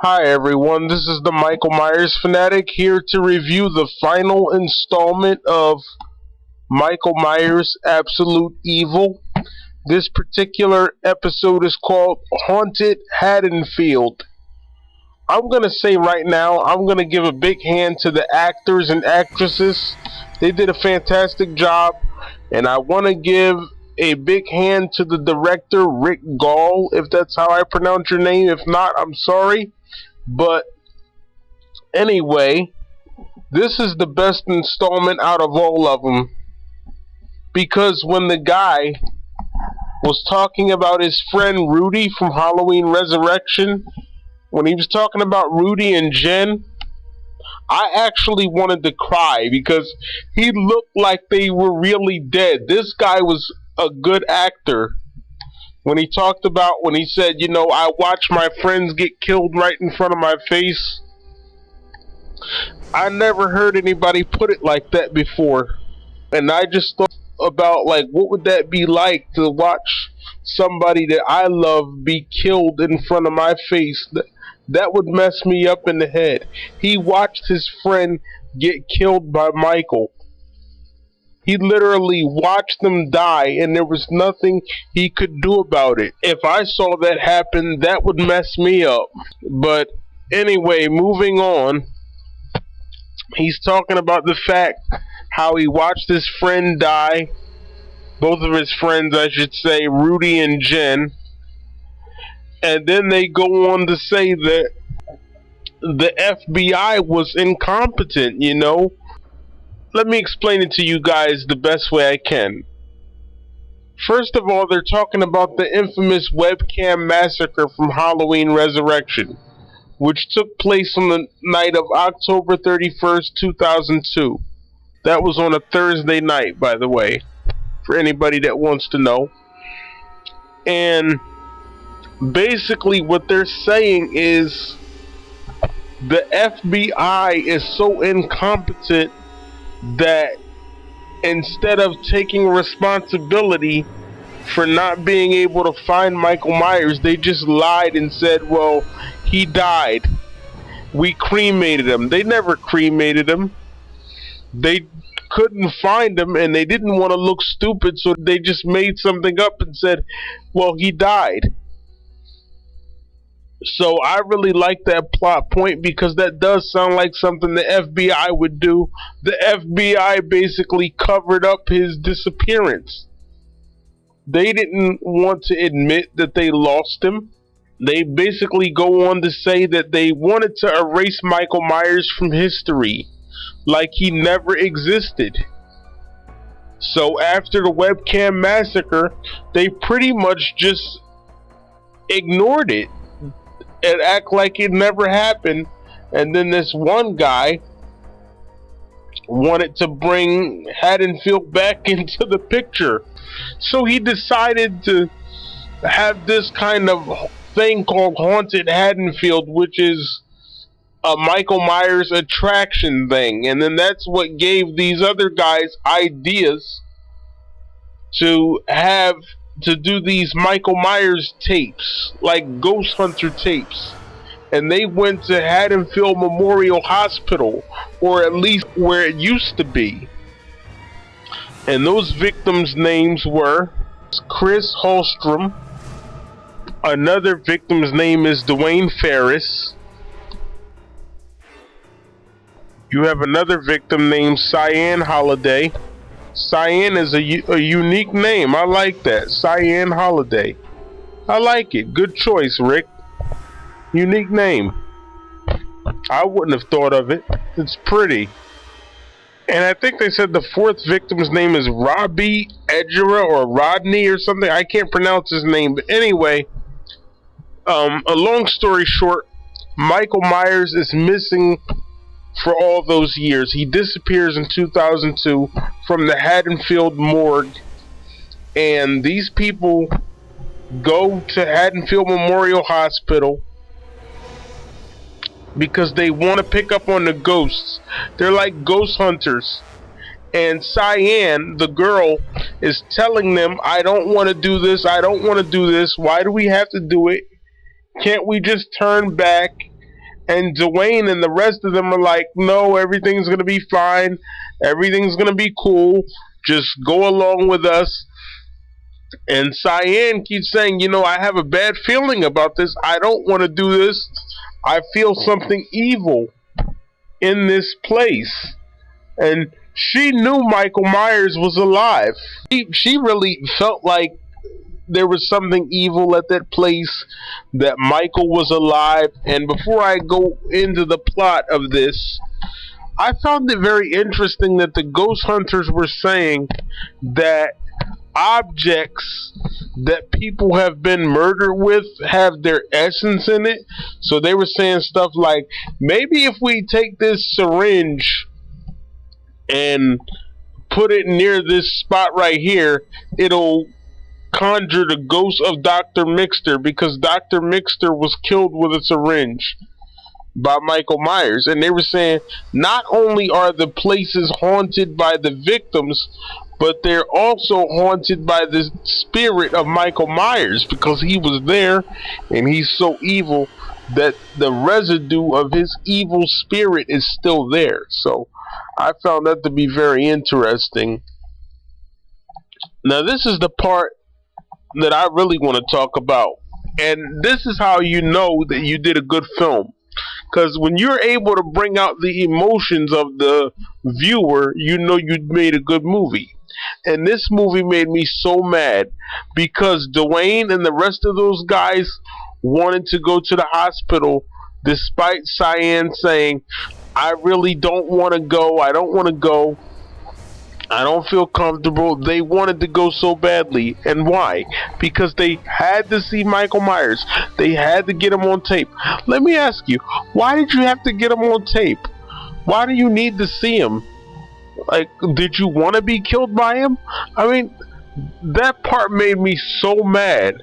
Hi everyone, this is the Michael Myers Fanatic here to review the final installment of Michael Myers Absolute Evil. This particular episode is called Haunted Haddonfield. I'm going to say right now, I'm going to give a big hand to the actors and actresses. They did a fantastic job, and I want to give a big hand to the director, Rick Gall, if that's how I pronounce your name. If not, I'm sorry. But anyway, this is the best installment out of all of them, because when the guy was talking about his friend Rudy from Halloween Resurrection, when he was talking about Rudy and Jen, I actually wanted to cry because he looked like they were really dead. This guy was a good actor. When he talked about, when he said, I watch my friends get killed right in front of my face. I never heard anybody put it like that before. And I just thought about, what would that be like to watch somebody that I love be killed in front of my face? That would mess me up in the head. He watched his friend get killed by Michael. He literally watched them die, and there was nothing he could do about it. If I saw that happen, that would mess me up. But anyway, moving on. He's talking about the fact how he watched his friend die. Both of his friends, I should say, Rudy and Jen. And then they go on to say that the FBI was incompetent, Let me explain it to you guys the best way I can. First of all, they're talking about the infamous webcam massacre from Halloween Resurrection, which took place on the night of October 31st, 2002. That was on a Thursday night, by the way, for anybody that wants to know. And basically what they're saying is the FBI is so incompetent that instead of taking responsibility for not being able to find Michael Myers, they just lied and said, well, he died. We cremated him. They never cremated him. They couldn't find him, and they didn't want to look stupid, so they just made something up and said, well, he died. So I really like that plot point because that does sound like something the FBI would do. The FBI basically covered up his disappearance. They didn't want to admit that they lost him. They basically go on to say that they wanted to erase Michael Myers from history, like he never existed. So after the webcam massacre, they pretty much just ignored it and act like it never happened. And then this one guy wanted to bring Haddonfield back into the picture, so he decided to have this kind of thing called Haunted Haddonfield, which is a Michael Myers attraction thing. And then that's what gave these other guys ideas to do these Michael Myers tapes, like Ghost Hunter tapes. And they went to Haddonfield Memorial Hospital, or at least where it used to be. And those victims' names were Chris Holstrom. Another victim's name is Dwayne Ferris. You have another victim named Cyan Holiday. Cyan is a unique name. I like that. Cyan Holiday. I like it. Good choice, Rick. Unique name. I wouldn't have thought of it. It's pretty. And I think they said the fourth victim's name is Robbie Edgera or Rodney or something. I can't pronounce his name. But anyway, a long story short, Michael Myers is missing for all those years. He disappears in 2002 from the Haddonfield morgue, and these people go to Haddonfield Memorial Hospital because they want to pick up on the ghosts. They're like ghost hunters. And Cyan, the girl, is telling them, I don't want to do this, I don't want to do this. Why do we have to do it? Can't we just turn back And Dwayne and the rest of them are like, no, everything's gonna be fine, everything's gonna be cool, just go along with us. And Cyan keeps saying, I have a bad feeling about this. I don't want to do this. I feel something evil in this place. And she knew Michael Myers was alive. She really felt like there was something evil at that place, that Michael was alive. And before I go into the plot of this, I found it very interesting that the ghost hunters were saying that objects that people have been murdered with have their essence in it. So they were saying stuff like, maybe if we take this syringe and put it near this spot right here, it'll conjure the ghost of Dr. Mixter, because Dr. Mixter was killed with a syringe by Michael Myers. And they were saying not only are the places haunted by the victims, but they're also haunted by the spirit of Michael Myers, because he was there and he's so evil that the residue of his evil spirit is still there. So I found that to be very interesting. Now this is the part that I really want to talk about, and this is how you know that you did a good film. Because when you're able to bring out the emotions of the viewer, you know you made a good movie. And this movie made me so mad because Dwayne and the rest of those guys wanted to go to the hospital despite Cyan saying, I really don't want to go, I don't want to go, I don't feel comfortable. They wanted to go so badly. And why? Because they had to see Michael Myers. They had to get him on tape. Let me ask you, why did you have to get him on tape? Why do you need to see him? Like, did you want to be killed by him? I mean, that part made me so mad.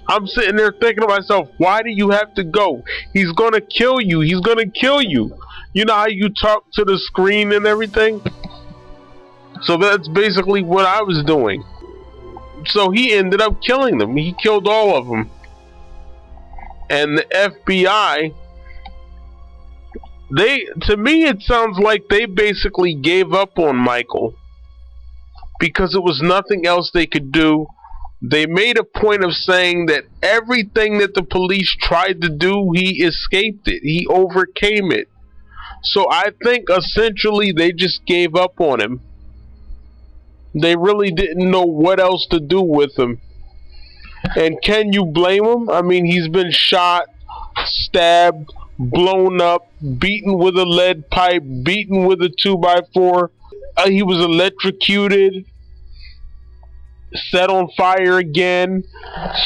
I'm sitting there thinking to myself, why do you have to go? He's gonna kill you. He's gonna kill you. You know how you talk to the screen and everything? So that's basically what I was doing. So he ended up killing them. He killed all of them. And the FBI, to me it sounds like they basically gave up on Michael because it was nothing else they could do. They made a point of saying that everything that the police tried to do, he escaped it. He overcame it. So I think essentially they just gave up on him. They really didn't know what else to do with him. And can you blame him? I mean, he's been shot, stabbed, blown up, beaten with a lead pipe, beaten with a 2x4. He was electrocuted, set on fire again.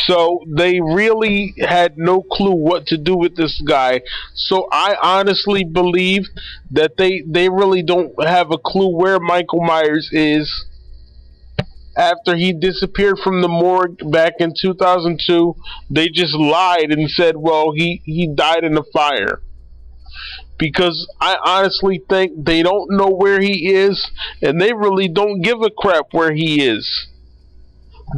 So they really had no clue what to do with this guy. So I honestly believe that they really don't have a clue where Michael Myers is. After he disappeared from the morgue back in 2002, they just lied and said, well, he died in a fire. Because I honestly think they don't know where he is, and they really don't give a crap where he is.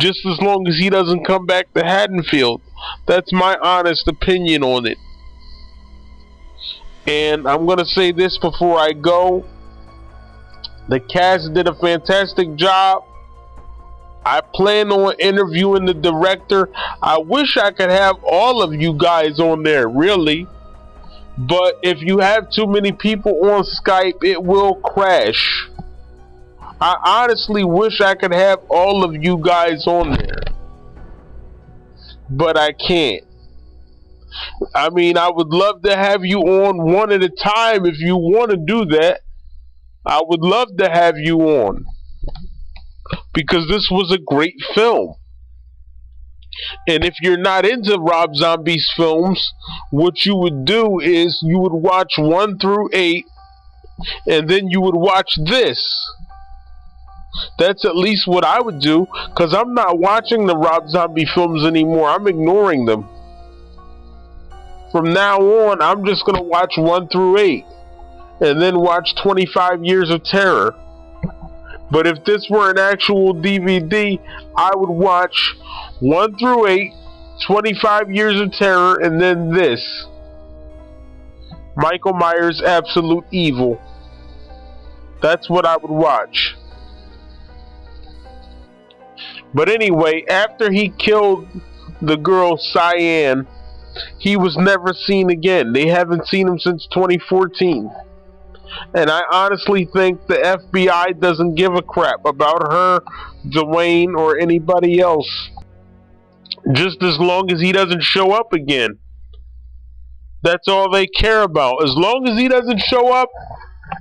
Just as long as he doesn't come back to Haddonfield. That's my honest opinion on it. And I'm going to say this before I go. The cast did a fantastic job. I plan on interviewing the director. I wish I could have all of you guys on there, really. But if you have too many people on Skype, it will crash. I honestly wish I could have all of you guys on there. But I can't. I mean, I would love to have you on one at a time if you want to do that. I would love to have you on. Because this was a great film. And if you're not into Rob Zombie's films, what you would do is you would watch 1 through 8, and then you would watch this. That's at least what I would do, because I'm not watching the Rob Zombie films anymore. I'm ignoring them. From now on, I'm just going to watch 1 through 8, and then watch 25 Years of Terror. But if this were an actual DVD, I would watch 1 through 8, 25 Years of Terror, and then this. Michael Myers Absolute Evil. That's what I would watch. But anyway, after he killed the girl Cyan, he was never seen again. They haven't seen him since 2014. And I honestly think the FBI doesn't give a crap about her, Dwayne, or anybody else. Just as long as he doesn't show up again. That's all they care about. As long as he doesn't show up,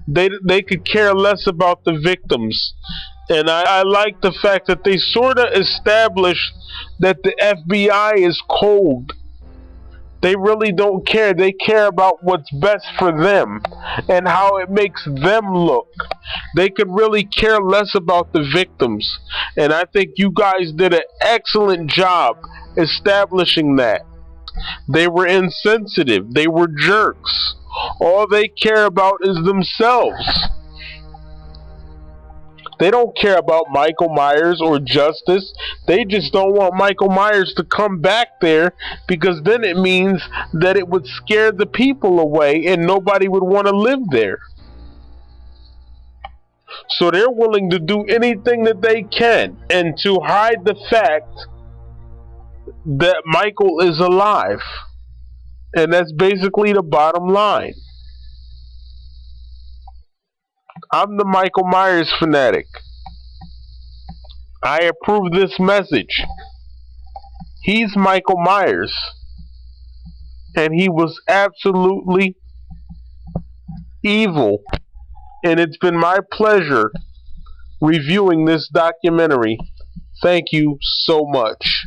they could care less about the victims. And I like the fact that they sort of established that the FBI is cold. They really don't care. They care about what's best for them and how it makes them look. They could really care less about the victims. And I think you guys did an excellent job establishing that. They were insensitive. They were jerks. All they care about is themselves. They don't care about Michael Myers or justice. They just don't want Michael Myers to come back there, because then it means that it would scare the people away and nobody would want to live there. So they're willing to do anything that they can and to hide the fact that Michael is alive. And that's basically the bottom line. I'm the Michael Myers fanatic. I approve this message. He's Michael Myers. And he was absolutely evil. And it's been my pleasure reviewing this documentary. Thank you so much.